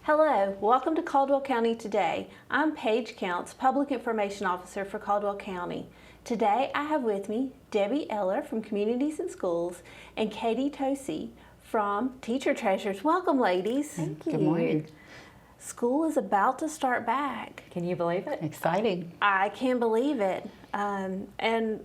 Hello, welcome to Caldwell County Today. I'm Paige Counts, Public Information Officer for Caldwell County. Today I have with me Debbie ELLER from Communities and Schools and Katie TOCCI from Teacher Treasures. Welcome, ladies. Thank you. Good morning. School is about to start back. Can you believe it? Exciting. I can believe it. And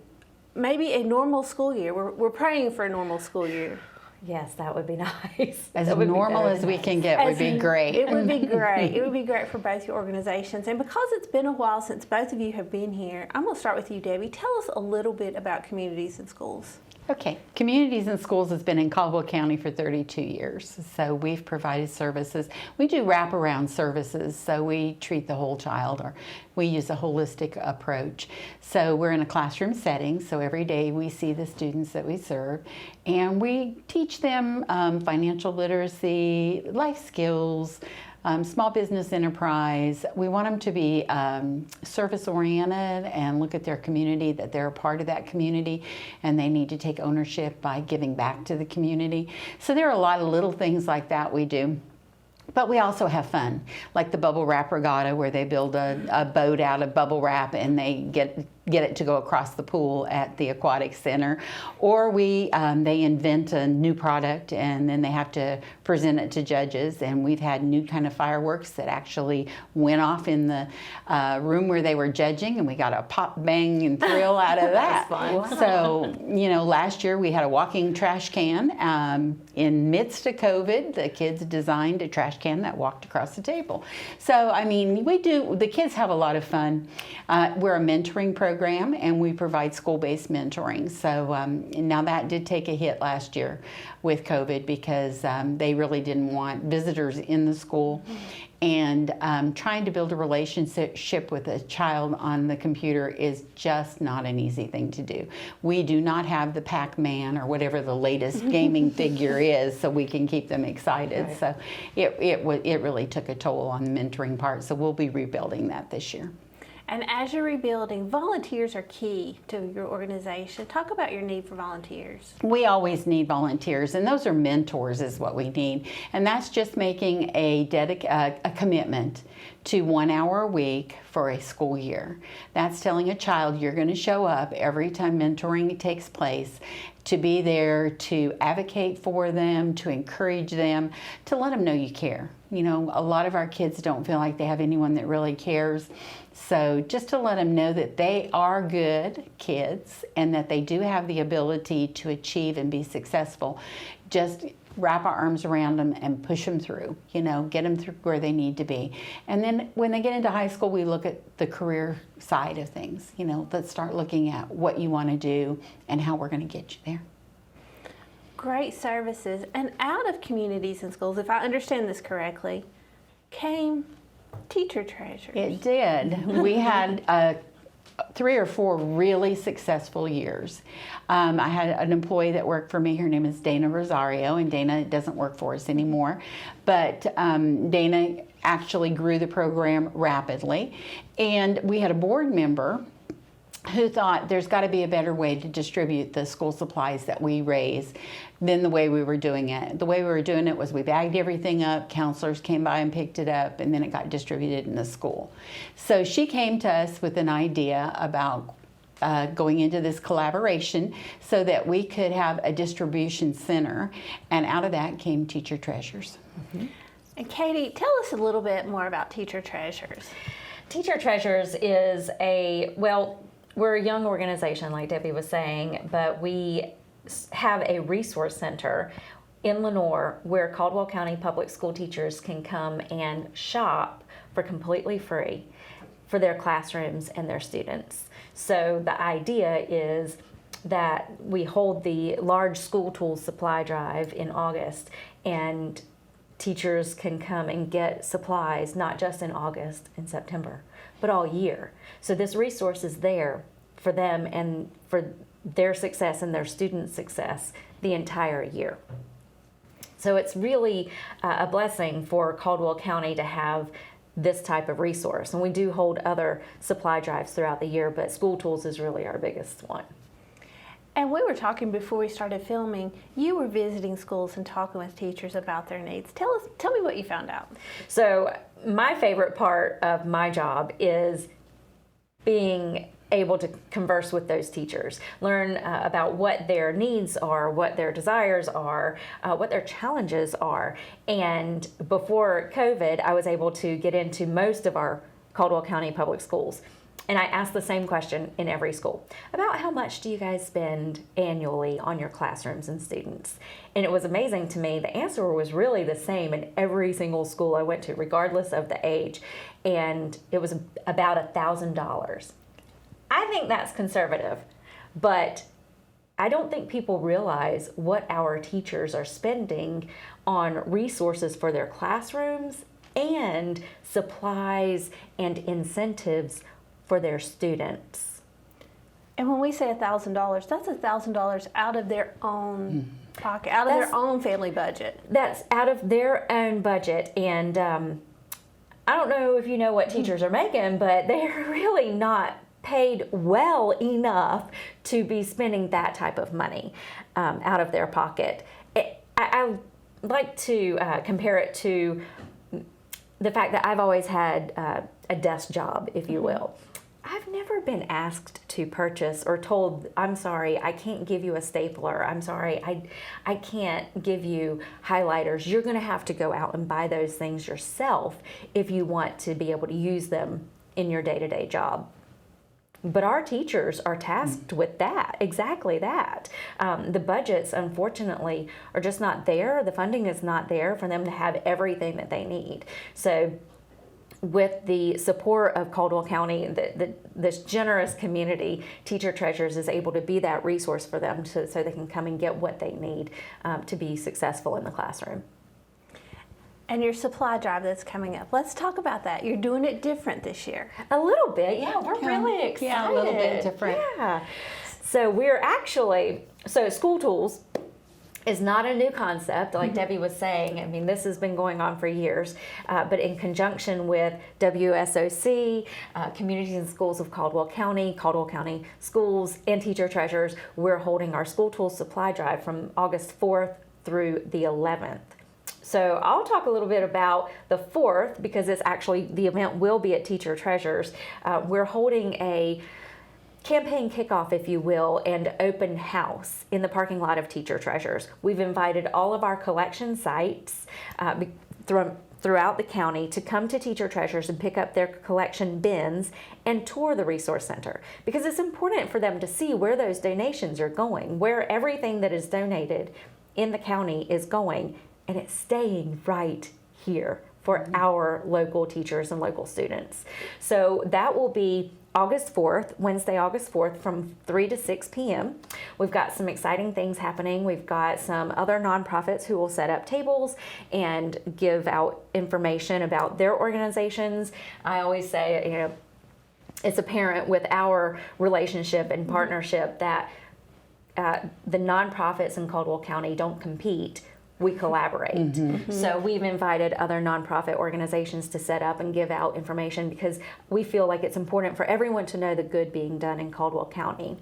maybe a normal school year. We're praying for a normal school year. Yes, that would be nice. As That would be normal very as we nice. can get would be great. It would be great. It would be great for both your organizations. And because it's been a while since both of you have been here, I'm going to start with you, Debbie. Tell us a little bit about Communities and Schools. Okay, Communities and Schools has been in Caldwell County for 32 years. So we've provided services. We do wraparound services, so we treat the whole child, or we use a holistic approach. So we're in a classroom setting, so every day we see the students that we serve, and we teach them financial literacy, life skills, small business enterprise. We want them to be service-oriented and look at their community, that they're a part of that community, and they need to take ownership by giving back to the community. So there are a lot of little things like that we do. But we also have fun, like the bubble wrap regatta, where they build a boat out of bubble wrap and they get it to go across the pool at the aquatic center. Or they invent a new product and then they have to present it to judges. And we've had new kind of fireworks that actually went off in the room where they were judging, and we got a pop, bang, and thrill out of that. That's fun. Wow. So, last year we had a walking trash can. In midst of COVID, the kids designed a trash can that walked across the table. So, the kids have a lot of fun. We're a mentoring program, and we provide school-based mentoring. So now that did take a hit last year with COVID because they really didn't want visitors in the school. And trying to build a relationship with a child on the computer is just not an easy thing to do. We do not have the Pac-Man or whatever the latest gaming figure is, so we can keep them excited. Right. So it really took a toll on the mentoring part. So we'll be rebuilding that this year. And as you're rebuilding, volunteers are key to your organization. Talk about your need for volunteers. We always need volunteers, and those are mentors is what we need. And that's just making a commitment to 1 hour a week for a school year. That's telling a child you're going to show up every time mentoring takes place, to be there to advocate for them, to encourage them, to let them know you care. A lot of our kids don't feel like they have anyone that really cares. So just to let them know that they are good kids and that they do have the ability to achieve and be successful, just wrap our arms around them and push them through, get them through where they need to be. And then when they get into high school, we look at the career side of things. Let's start looking at what you want to do and how we're going to get you there. Great services. And out of Communities and Schools, if I understand this correctly, came Teacher Treasures. It did. We had 3 or 4 really successful years. I had an employee that worked for me. Her name is Dana Rosario, and Dana doesn't work for us anymore. But Dana actually grew the program rapidly. And we had a board member who thought there's got to be a better way to distribute the school supplies that we raise than the way we were doing it. The way we were doing it was we bagged everything up, counselors came by and picked it up, and then it got distributed in the school. So she came to us with an idea about going into this collaboration so that we could have a distribution center, and out of that came Teacher Treasures. Mm-hmm. And Katie, tell us a little bit more about Teacher Treasures. Teacher Treasures is we're a young organization, like Debbie was saying, but we have a resource center in Lenoir where Caldwell County public school teachers can come and shop for completely free for their classrooms and their students. So the idea is that we hold the large school tools supply drive in August, and teachers can come and get supplies not just in August and September, but all year. So this resource is there for them and for their success and their students' success the entire year. So it's really a blessing for Caldwell County to have this type of resource. And we do hold other supply drives throughout the year, but school tools is really our biggest one. And we were talking before we started filming. You were visiting schools and talking with teachers about their needs. Tell me what you found out. So my favorite part of my job is being able to converse with those teachers, learn about what their needs are, what their desires are, what their challenges are. And before COVID, I was able to get into most of our Caldwell County public schools. And I asked the same question in every school about how much do you guys spend annually on your classrooms and students? And it was amazing to me. The answer was really the same in every single school I went to, regardless of the age. And it was about $1,000. I think that's conservative, but I don't think people realize what our teachers are spending on resources for their classrooms and supplies and incentives for their students. And when we say $1,000, that's $1,000 out of their own pocket, out of their own family budget. That's out of their own budget. And I don't know if you know what teachers are making, but they're really not paid well enough to be spending that type of money out of their pocket. I like to compare it to the fact that I've always had a desk job, if you will. I've never been asked to purchase or told, I'm sorry, I can't give you a stapler. I'm sorry, I can't give you highlighters. You're going to have to go out and buy those things yourself if you want to be able to use them in your day-to-day job. But our teachers are tasked with that, exactly that. The budgets, unfortunately, are just not there. The funding is not there for them to have everything that they need. So with the support of Caldwell County, this generous community, Teacher Treasures is able to be that resource for them so they can come and get what they need to be successful in the classroom. And your supply drive that's coming up. Let's talk about that. You're doing it different this year. A little bit, yeah. We're really excited. Yeah, a little bit different. Yeah. So we're actually, School Tools is not a new concept, like Debbie was saying. I mean, this has been going on for years, but in conjunction with WSOC, Communities and Schools of Caldwell County Schools, and Teacher Treasures, we're holding our School Tools Supply Drive from August 4th through the 11th. So I'll talk a little bit about the 4th because it's actually, the event will be at Teacher Treasures. We're holding a campaign kickoff, if you will, and open house in the parking lot of Teacher Treasures. We've invited all of our collection sites throughout the county to come to Teacher Treasures and pick up their collection bins and tour the resource center, because it's important for them to see where those donations are going, where everything that is donated in the county is going, and it's staying right here for our local teachers and local students. So that will be August 4th, Wednesday, August 4th from 3 to 6 p.m. We've got some exciting things happening. We've got some other nonprofits who will set up tables and give out information about their organizations. I always say, it's apparent with our relationship and partnership that the nonprofits in Caldwell County don't compete. We collaborate. So we've invited other nonprofit organizations to set up and give out information because we feel like it's important for everyone to know the good being done in Caldwell County.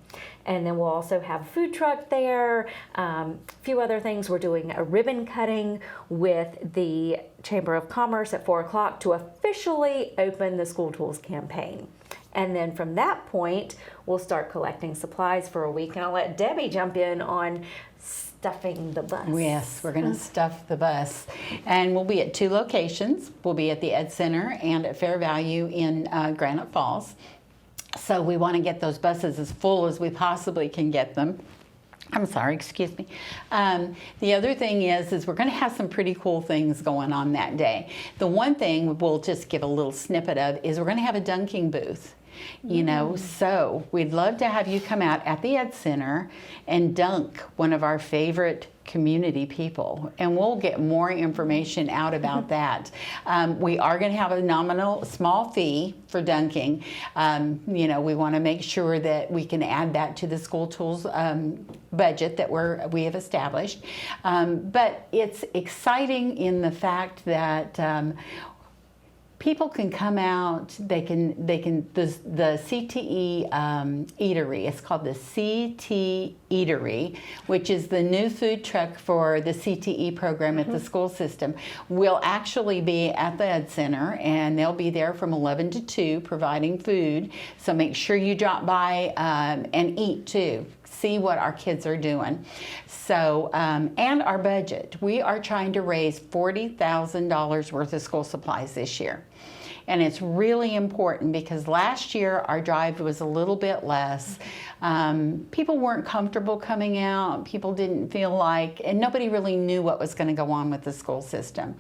And then we'll also have a food truck there, a few other things. We're doing a ribbon cutting with the Chamber of Commerce at 4 o'clock to officially open the School Tools campaign. And then from that point, we'll start collecting supplies for a week. And I'll let Debbie jump in on stuffing the bus. Yes, we're going to stuff the bus. And we'll be at 2 locations. We'll be at the Ed Center and at Fair Value in Granite Falls. So we want to get those buses as full as we possibly can get them. I'm sorry, excuse me. The other thing is we're going to have some pretty cool things going on that day. The one thing we'll just give a little snippet of is we're going to have a dunking booth. So we'd love to have you come out at the Ed Center and dunk one of our favorite community people, and we'll get more information out about that. We are going to have a nominal small fee for dunking. We want to make sure that we can add that to the School Tools budget that we have established. But it's exciting in the fact that people can come out. They can the CTE eatery. It's called the CT Eatery, which is the new food truck for the CTE program at the school system. Will actually be at the Ed Center, and they'll be there from 11 to 2 providing food. So make sure you drop by and eat too. See what our kids are doing. So, and our budget. We are trying to raise $40,000 worth of school supplies this year. And it's really important because last year our drive was a little bit less. People weren't comfortable coming out. People didn't feel like, and nobody really knew what was going to go on with the school system.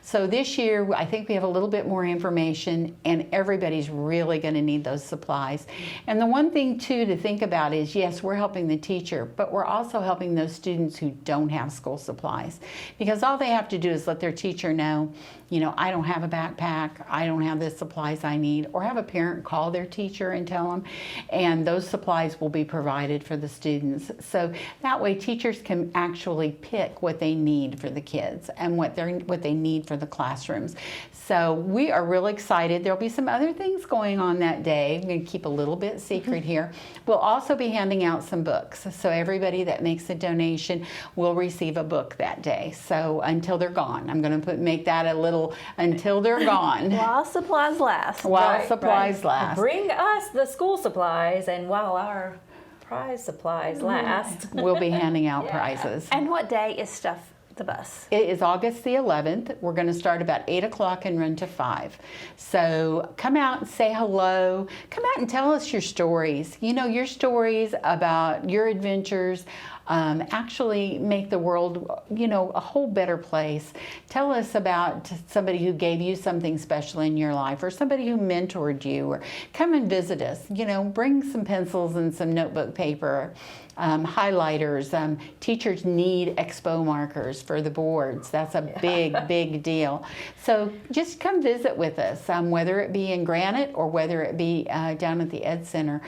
So this year, I think we have a little bit more information, and everybody's really going to need those supplies. And the one thing too to think about is, yes, we're helping the teacher, but we're also helping those students who don't have school supplies, because all they have to do is let their teacher know, you know, I don't have a backpack, I don't have the supplies I need, or have a parent call their teacher and tell them, and those supplies will be provided for the students. So that way teachers can actually pick what they need for the kids and what they need for the classrooms. So we are really excited. There'll be some other things going on that day. I'm going to keep a little bit secret here. We'll also be handing out some books. So everybody that makes a donation will receive a book that day. So until they're gone. I'm going to make that a little until they're gone. While supplies last. While supplies last. Bring us the school supplies, and while our prize supplies last. We'll be handing out prizes. And what day is Stuff the Bus? It is August the 11th. We're going to start about 8 o'clock and run to 5. So come out and say hello. Come out and tell us your stories. You know, your stories about your adventures. Actually make the world, you know, a whole better place. Tell us about somebody who gave you something special in your life, or somebody who mentored you, or come and visit us. You know, bring some pencils and some notebook paper, highlighters. Teachers need expo markers for the boards. That's a big deal. So just come visit with us, whether it be in Granite or whether it be down at the Ed Center.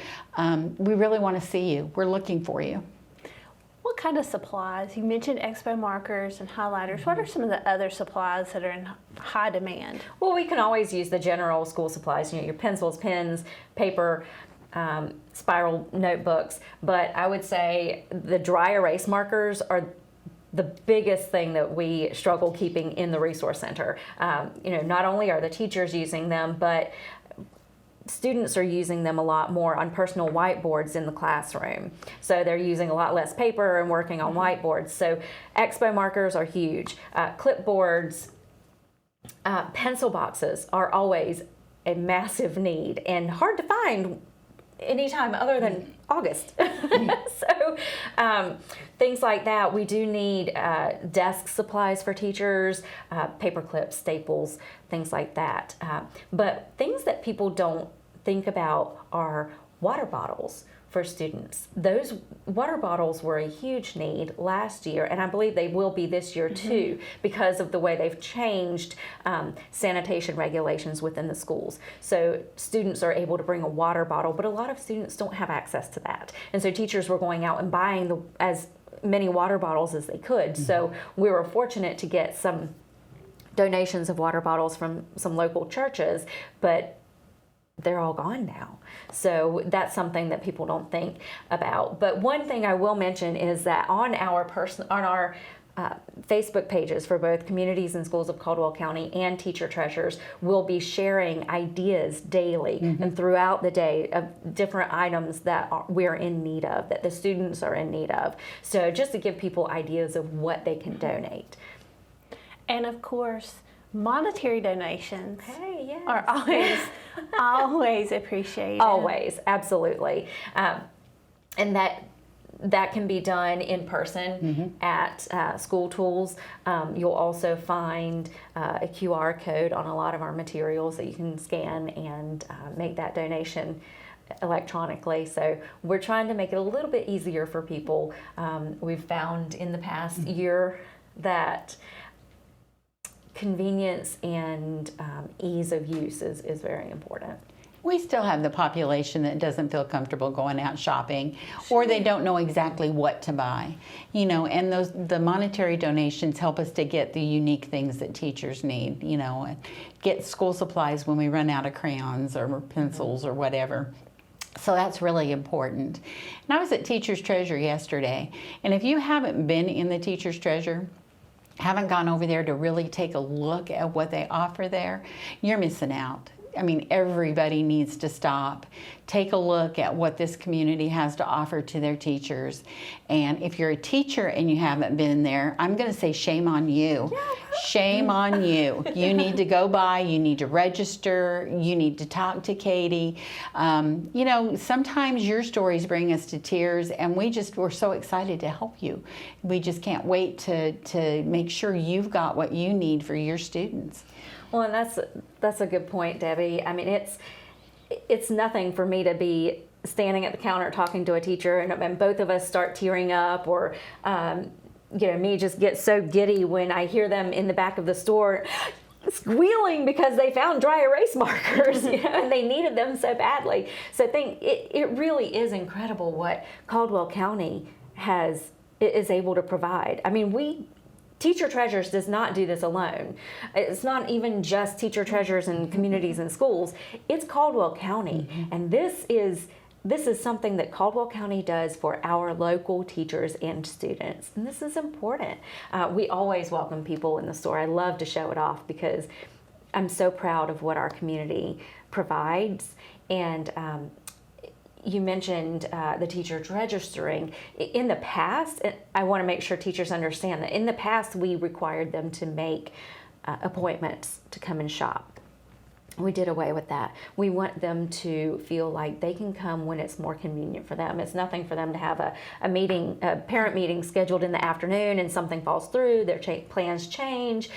We really want to see you. We're looking for you. What kind of supplies? You mentioned expo markers and highlighters. What are some of the other supplies that are in high demand? Well, we can always use the general school supplies, you know, your pencils, pens, paper, spiral notebooks. But I would say the dry erase markers are the biggest thing that we struggle keeping in the resource center. You know, not only are the teachers using them, but students are using them a lot more on personal whiteboards in the classroom. So they're using a lot less paper and working on whiteboards. So expo markers are huge. Clipboards, pencil boxes are always a massive need and hard to find anytime other than August. So things like that. We do need desk supplies for teachers, paper clips, staples, things like that. But things that people don't think about are water bottles for students. Those water bottles were a huge need last year, and I believe they will be this year too, because of the way they've changed sanitation regulations within the schools. So students are able to bring a water bottle, but a lot of students don't have access to that. And so teachers were going out and buying as many water bottles as they could. So we were fortunate to get some donations of water bottles from some local churches, but they're all gone now. So that's something that people don't think about. But one thing I will mention is that on our Facebook pages for both Communities and Schools of Caldwell County and Teacher Treasures, we'll be sharing ideas daily and throughout the day of different items that we're in need of, that the students are in need of. So just to give people ideas of what they can donate. And of course, monetary donations Yes. are always appreciated. Always, absolutely. And that can be done in person at School Tools. You'll also find a QR code on a lot of our materials that you can scan and make that donation electronically. So we're trying to make it a little bit easier for people. We've found in the past year that convenience and ease of use is very important. We still have the population that doesn't feel comfortable going out shopping, or they don't know exactly what to buy. And the monetary donations help us to get the unique things that teachers need, and get school supplies when we run out of crayons or pencils or whatever. So that's really important. And I was at Teacher's Treasure yesterday, and if you haven't been in the Teacher's Treasure, haven't gone over there to really take a look at what they offer there, you're missing out. I mean, everybody needs to stop, take a look at what this community has to offer to their teachers. And if you're a teacher and you haven't been there, I'm going to say shame on you. Shame on you. You need to go by, you need to register, you need to talk to Katie. Sometimes your stories bring us to tears, and we're so excited to help you. We just can't wait to make sure you've got what you need for your students. Well, and that's a good point, Debbie. I mean, it's nothing for me to be standing at the counter talking to a teacher and both of us start tearing up, or me just get so giddy when I hear them in the back of the store squealing because they found dry erase markers, and they needed them so badly. So I think it really is incredible what Caldwell County is able to provide. I mean, Teacher Treasures does not do this alone. It's not even just Teacher Treasures and communities and schools. It's Caldwell County, and this is something that Caldwell County does for our local teachers and students, and this is important. We always welcome people in the store. I love to show it off because I'm so proud of what our community provides. And you mentioned the teachers registering. In the past, I want to make sure teachers understand that in the past we required them to make appointments to come and shop. We did away with that. We want them to feel like they can come when it's more convenient for them. It's nothing for them to have a parent meeting scheduled in the afternoon and something falls through, their plans change.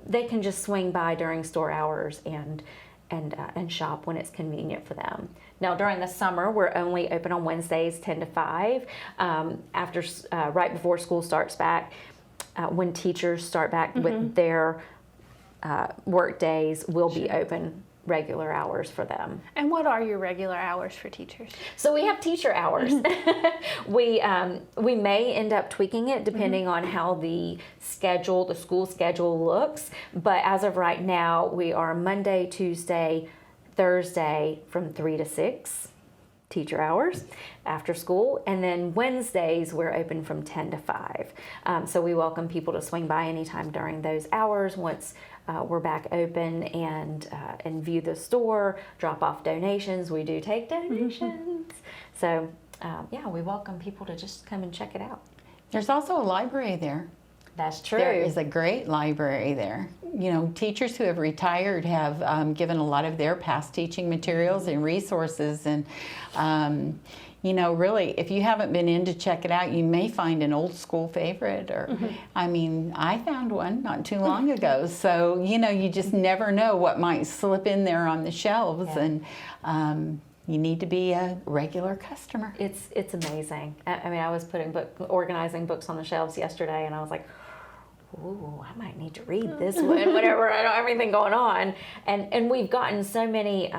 They can just swing by during store hours and shop when it's convenient for them. Now, during the summer, we're only open on Wednesdays, 10 to 5, right before school starts back. When teachers start back with their work days, we'll be open regular hours for them. And what are your regular hours for teachers? So we have teacher hours. We may end up tweaking it depending on how the school schedule looks. But as of right now, we are Monday, Tuesday, Thursday from 3 to 6 teacher hours after school, and then Wednesdays we're open from 10 to 5. So we welcome people to swing by anytime during those hours once we're back open and view the store, drop off donations. We do take donations. So we welcome people to just come and check it out. There's also a library there. That's true. There is a great library there. Teachers who have retired have given a lot of their past teaching materials and resources. And, really, if you haven't been in to check it out, you may find an old school favorite. Or, I found one not too long ago. So, you just never know what might slip in there on the shelves. Yeah. And you need to be a regular customer. It's amazing. I was organizing books on the shelves yesterday, and I was like, ooh, I might need to read this one, whatever. I don't have anything going on. And we've gotten so many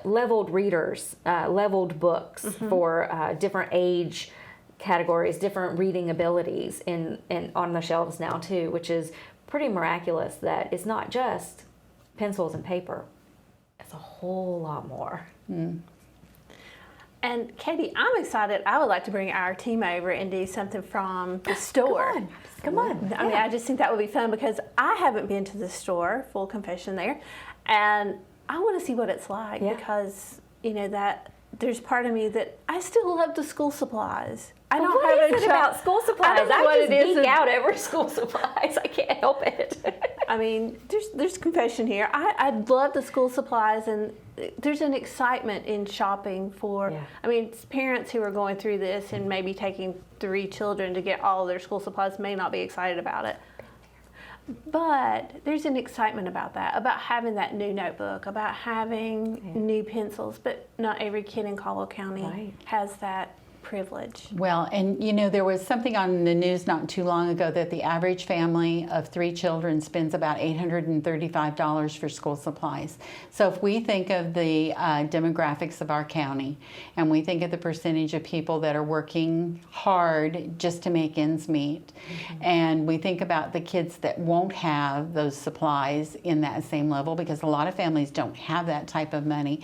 leveled readers, leveled books for different age categories, different reading abilities on the shelves now too, which is pretty miraculous that it's not just pencils and paper. It's a whole lot more. And Katie, I'm excited. I would like to bring our team over and do something from the store. Come on. I mean, I just think that would be fun because I haven't been to the store, full confession there, and I want to see what it's like because, that there's part of me that I still love the school supplies. I don't what have is it about school supplies? I just geek out over school supplies. I can't help it. I mean, there's confession here. I love the school supplies, and there's an excitement in shopping for, parents who are going through this and maybe taking 3 children to get all of their school supplies may not be excited about it. But there's an excitement about that, about having that new notebook, about having new pencils. But not every kid in Caldwell County has that privilege. Well, and there was something on the news not too long ago that the average family of 3 children spends about $835 for school supplies. So if we think of the demographics of our county, and we think of the percentage of people that are working hard just to make ends meet, and we think about the kids that won't have those supplies in that same level, because a lot of families don't have that type of money.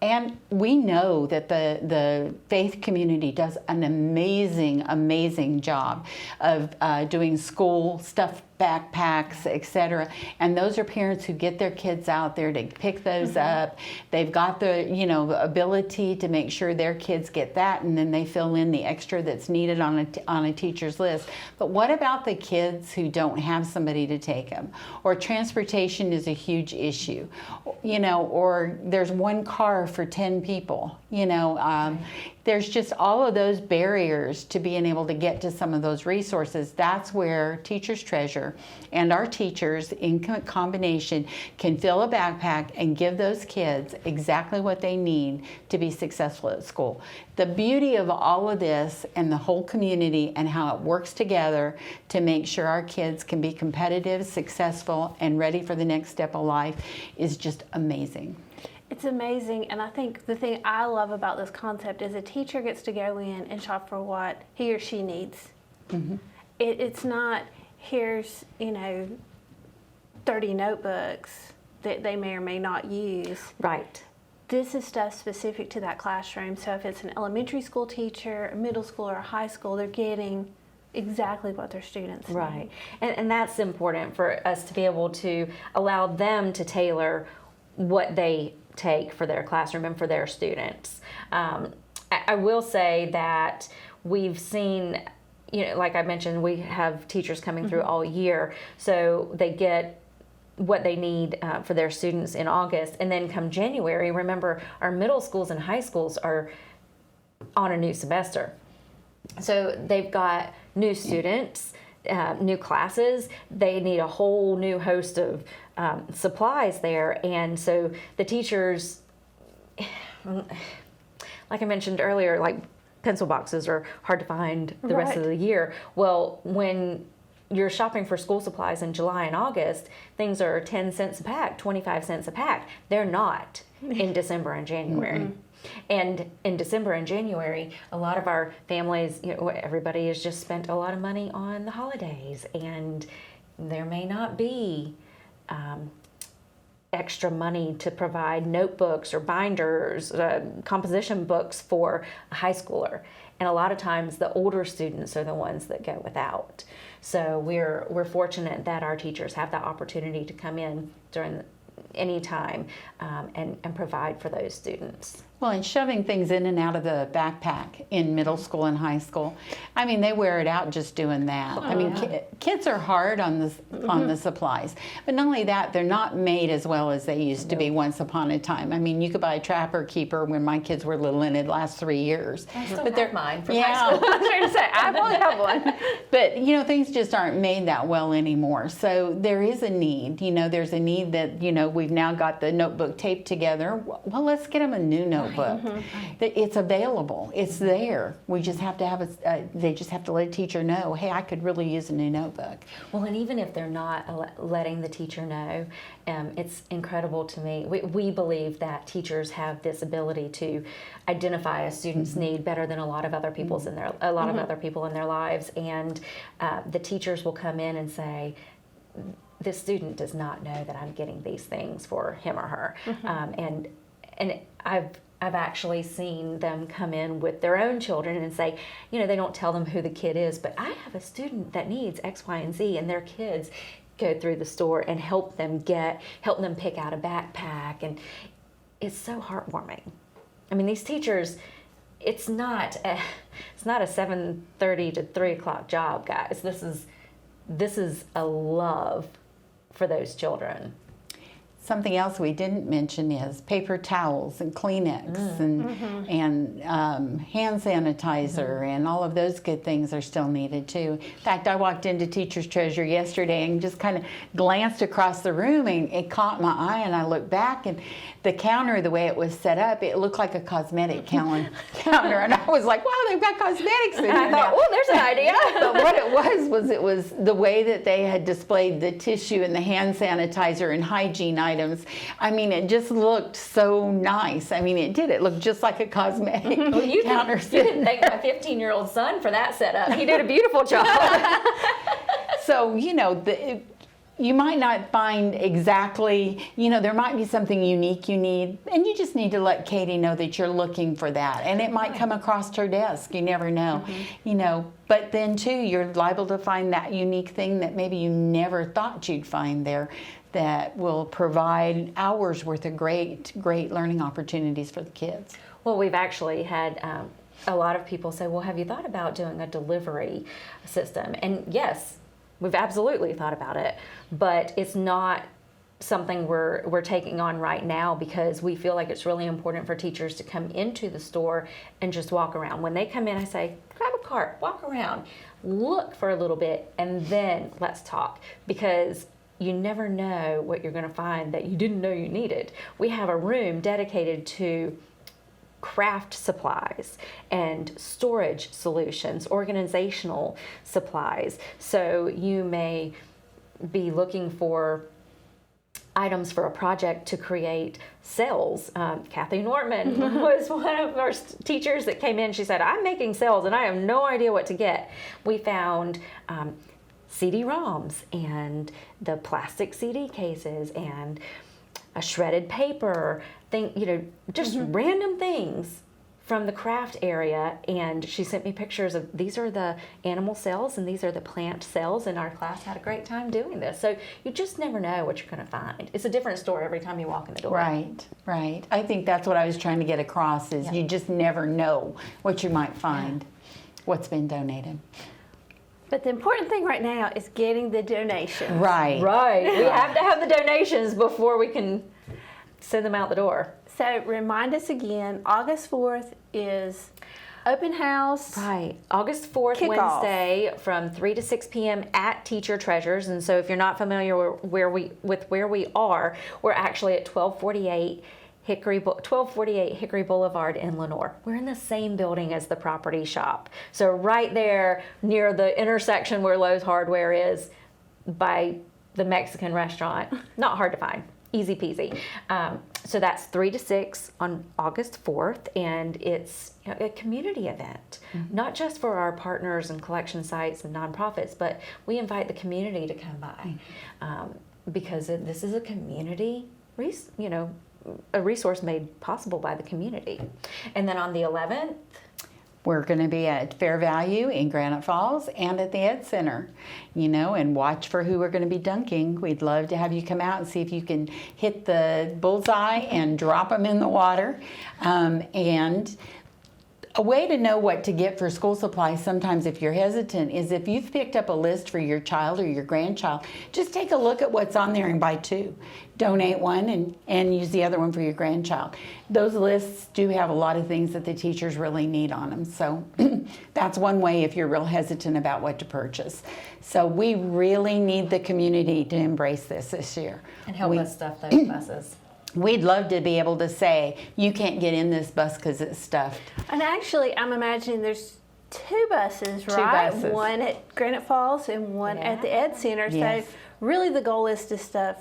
And we know that the faith community does an amazing job of doing school stuff, backpacks, etc. And those are parents who get their kids out there to pick those up. They've got the ability to make sure their kids get that, and then they fill in the extra that's needed on a teacher's list. But what about the kids who don't have somebody to take them? Or transportation is a huge issue. Or there's one car for 10 people. There's just all of those barriers to being able to get to some of those resources. That's where Teacher's Treasure and our teachers in combination can fill a backpack and give those kids exactly what they need to be successful at school. The beauty of all of this and the whole community and how it works together to make sure our kids can be competitive, successful, and ready for the next step of life is just amazing. It's amazing, and I think the thing I love about this concept is a teacher gets to go in and shop for what he or she needs. It's not, here's 30 notebooks that they may or may not use. Right. This is stuff specific to that classroom. So if it's an elementary school teacher, a middle school, or a high school, they're getting exactly what their students need. Right. And that's important for us to be able to allow them to tailor what they take for their classroom and for their students. I will say that we've seen, like I mentioned, we have teachers coming through all year, so they get what they need for their students in August, and then come January, remember our middle schools and high schools are on a new semester. So they've got new students, new classes, they need a whole new host of supplies there, and so the teachers, like I mentioned earlier, like pencil boxes are hard to find the rest of the year. Well, when you're shopping for school supplies in July and August, things are 10 cents a pack, 25 cents a pack. They're not in December and January. And in December and January, a lot of our families, everybody has just spent a lot of money on the holidays, and there may not be extra money to provide notebooks or binders, composition books for a high schooler. And a lot of times the older students are the ones that go without. So we're fortunate that our teachers have the opportunity to come in during any time and provide for those students. Well, and shoving things in and out of the backpack in middle school and high school, I mean, they wear it out just doing that. I mean, kids are hard on the supplies. But not only that, they're not made as well as they used to be once upon a time. I mean, you could buy a Trapper Keeper when my kids were little, and it lasts 3 years. I still have mine from Yeah. high school. I was trying to say, I only have one. But, things just aren't made that well anymore. So there is a need. There's a need that, we've now got the notebook taped together. Well, let's get them a new notebook. It's available. It's there. We just have to they just have to let a teacher know, hey, I could really use a new notebook. Well, and even if they're not letting the teacher know, it's incredible to me. We believe that teachers have this ability to identify a student's need better than a lot of other people's of other people in their lives, and the teachers will come in and say, this student does not know that I'm getting these things for him or her, and I've actually seen them come in with their own children and say, they don't tell them who the kid is, but I have a student that needs X, Y, and Z, and their kids go through the store and help them pick out a backpack, and it's so heartwarming. I mean, these teachers, it's not a 7:30 to 3 o'clock job, guys. This is a love for those children. Something else we didn't mention is paper towels and Kleenex and hand sanitizer and all of those good things are still needed too. In fact, I walked into Teacher's Treasure yesterday and just kind of glanced across the room and it caught my eye, and I looked back, and the counter, the way it was set up, it looked like a cosmetic counter, and I was like, wow, they've got cosmetics in here. I thought, oh, there's an idea. But what it was the way that they had displayed the tissue and the hand sanitizer and hygiene items. I mean, it just looked so nice. I mean, it looked just like a cosmetic counter. You didn't thank my 15-year-old son for that setup. He did a beautiful job. So, you might not find exactly, there might be something unique you need, and you just need to let Katie know that you're looking for that. And it might come across her desk. You never know. But then too, you're liable to find that unique thing that maybe you never thought you'd find there, that will provide hours worth of great learning opportunities for the kids. Well, we've actually had a lot of people say, well, have you thought about doing a delivery system? And yes, we've absolutely thought about it, but it's not something we're taking on right now, because we feel like it's really important for teachers to come into the store and just walk around. When they come in, I say, grab a cart, walk around, look for a little bit, and then let's talk, because you never know what you're going to find that you didn't know you needed. We have a room dedicated to craft supplies and storage solutions, organizational supplies. So you may be looking for items for a project to create cells. Kathy Nortman was one of our teachers that came in. She said, I'm making cells and I have no idea what to get. We found CD-ROMs and the plastic CD cases and a shredded paper thing, just random things from the craft area. And she sent me pictures of, these are the animal cells and these are the plant cells, and our class had a great time doing this. So you just never know what you're going to find. It's a different store every time you walk in the door. Right. I think that's what I was trying to get across, is you just never know what you might find, what's been donated. But the important thing right now is getting the donations. Right. We have to have the donations before we can send them out the door. So remind us again, August 4th is open house. Right. August 4th, Kickoff. Wednesday, from 3 to 6 p.m. at Teacher Treasures. And so if you're not familiar with where we are, we're actually at 1248 Hickory Boulevard in Lenoir. We're in the same building as the property shop. So right there near the intersection where Lowe's Hardware is, by the Mexican restaurant. Not hard to find. Easy peasy. So that's 3 to 6 on August 4th, and it's a community event, not just for our partners and collection sites and nonprofits, but we invite the community to come by, because this is a community, a resource made possible by the community. And then on the 11th, we're going to be at Fair Value in Granite Falls and at the Ed Center, and watch for who we're going to be dunking. We'd love to have you come out and see if you can hit the bullseye and drop them in the water. And a way to know what to get for school supplies sometimes if you're hesitant is if you've picked up a list for your child or your grandchild, just take a look at what's on there and buy 2. Donate one and use the other one for your grandchild. Those lists do have a lot of things that the teachers really need on them. So that's one way if you're real hesitant about what to purchase. So we really need the community to embrace this year. and help us stuff those buses. We'd love to be able to say, you can't get in this bus because it's stuffed. And actually, I'm imagining there's 2 buses, right? buses. One at Granite Falls and one at the Ed Center. Yes. So really the goal is to stuff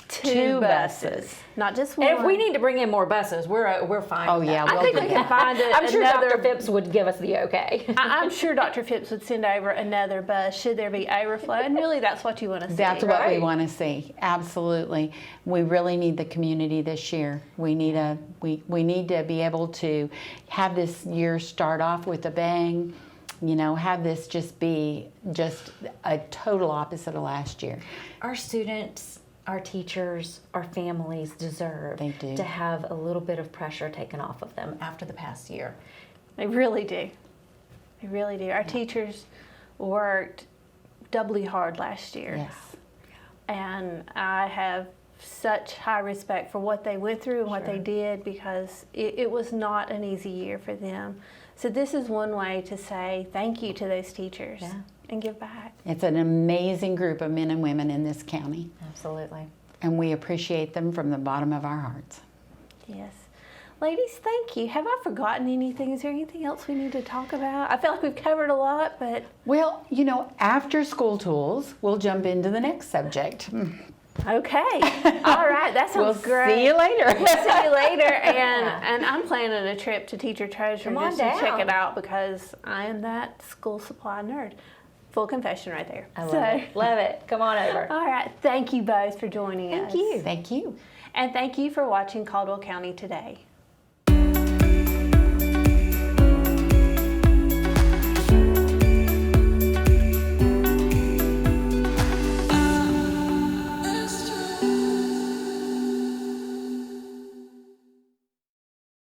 2 buses, not just one. And if we need to bring in more buses, we're fine. Oh, with yeah, that. I think we can find I'm sure another. Dr. Phipps would give us the okay. I'm sure Dr. Phipps would send over another bus should there be overflow, and really that's what you want to see. That's what we Right. want to see. Absolutely. We really need the community this year. We need to be able to have this year start off with a bang, have this just be just a total opposite of last year. Our students, our teachers, our families deserve They do. to have a little bit of pressure taken off of them after the past year. They really do. They really do. Our teachers worked doubly hard last year. Yes. And I have such high respect for what they went through and what they did, because it was not an easy year for them. So this is one way to say thank you to those teachers and give back. It's an amazing group of men and women in this county, Absolutely. and we appreciate them from the bottom of our hearts. Yes. Ladies, thank you. Have I forgotten anything? Is there anything else we need to talk about? I feel like we've covered a lot, but... Well, you know, after school tools, we'll jump into the next subject. Okay. All right. That sounds We'll great. see you later. We'll see you later. And I'm planning a trip to Teacher Treasure Come on just to check down. it out, because I am that school supply nerd. Full confession right there. I love it. Love it. Come on over. All right. Thank you both for joining us. Thank you. And thank you for watching Caldwell County Today.